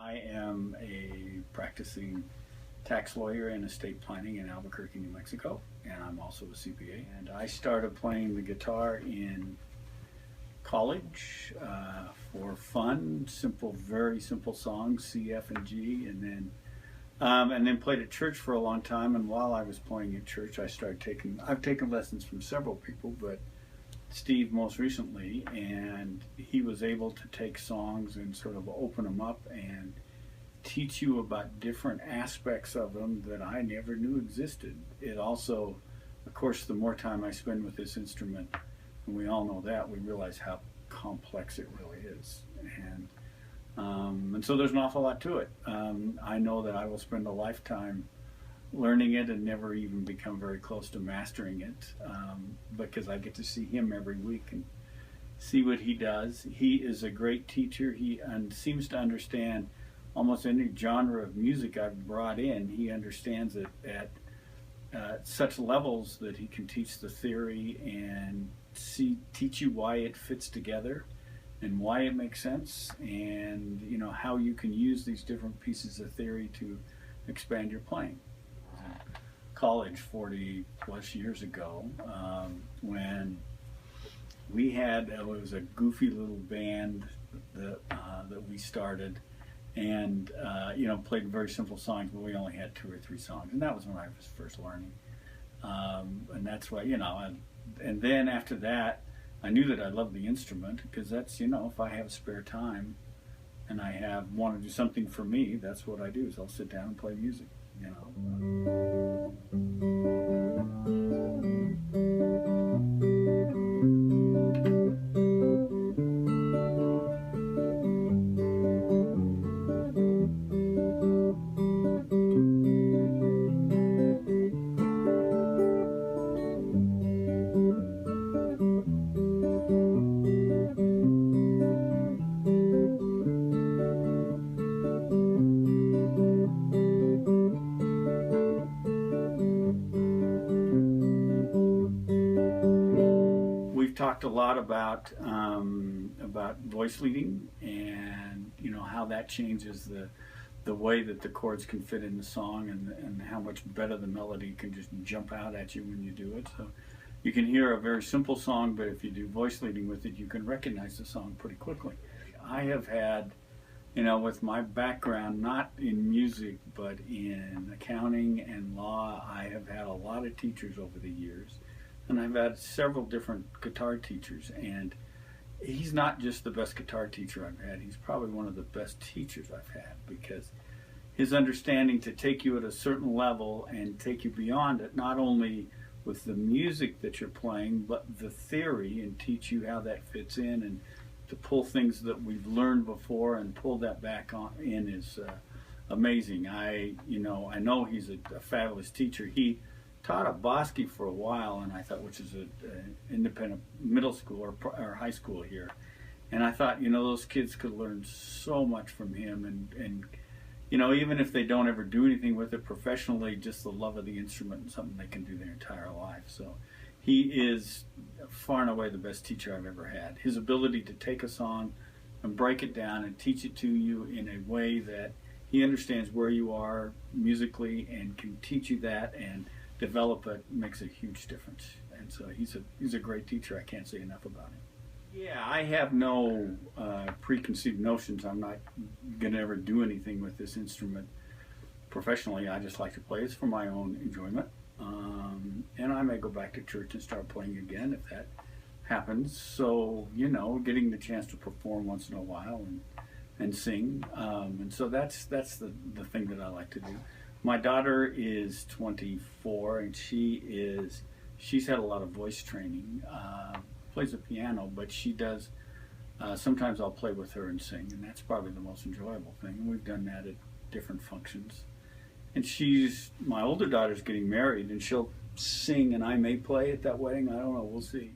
I am a practicing tax lawyer in estate planning in Albuquerque, New Mexico, and I'm also a CPA. And I started playing the guitar in college for fun, very simple songs, C, F, and G, and then played at church for a long time. And while I was playing at church, I've taken lessons from several people, but Steve most recently, and he was able to take songs and sort of open them up and teach you about different aspects of them that I never knew existed. It also, of course, the more time I spend with this instrument, and we all know that, we realize how complex it really is. And so there's an awful lot to it. I know that I will spend a lifetime learning it and never even become very close to mastering it, because I get to see him every week and see what he does. He is a great teacher. He seems to understand almost any genre of music I've brought in. He understands it at such levels that he can teach the theory and teach you why it fits together and why it makes sense, and how you can use these different pieces of theory to expand your playing. College 40 plus years ago, when we had, it was a goofy little band that we started, and played very simple songs, but we only had 2 or 3 songs, and that was when I was first learning, and that's why, and then after that I knew that I loved the instrument, because that's, if I have spare time and I want to do something for me, that's what I do, is I'll sit down and play music. Talked a lot about voice leading, and how that changes the way that the chords can fit in the song, and how much better the melody can just jump out at you when you do it. So you can hear a very simple song, but if you do voice leading with it, you can recognize the song pretty quickly. I have had, with my background not in music but in accounting and law, I have had a lot of teachers over the years. And I've had several different guitar teachers, and he's not just the best guitar teacher I've had, he's probably one of the best teachers I've had, because his understanding to take you at a certain level and take you beyond it, not only with the music that you're playing, but the theory, and teach you how that fits in, and to pull things that we've learned before and pull that back in is amazing. I know he's a fabulous teacher. He taught at Bosque for a while, and I thought, which is an independent middle school or high school here, and I thought, those kids could learn so much from him, and even if they don't ever do anything with it professionally, just the love of the instrument and something they can do their entire life. So he is far and away the best teacher I've ever had. His ability to take a song and break it down and teach it to you in a way that he understands where you are musically and can teach you that and develop it makes a huge difference. And so he's a great teacher. I can't say enough about him. Yeah, I have no preconceived notions. I'm not gonna ever do anything with this instrument professionally. I just like to play. It's for my own enjoyment, and I may go back to church and start playing again if that happens. So getting the chance to perform once in a while and sing, and so that's the thing that I like to do. My daughter is 24, and she's had a lot of voice training, plays the piano, but she does, sometimes I'll play with her and sing, and that's probably the most enjoyable thing. And we've done that at different functions. And my older daughter's getting married, and she'll sing, and I may play at that wedding. I don't know, we'll see.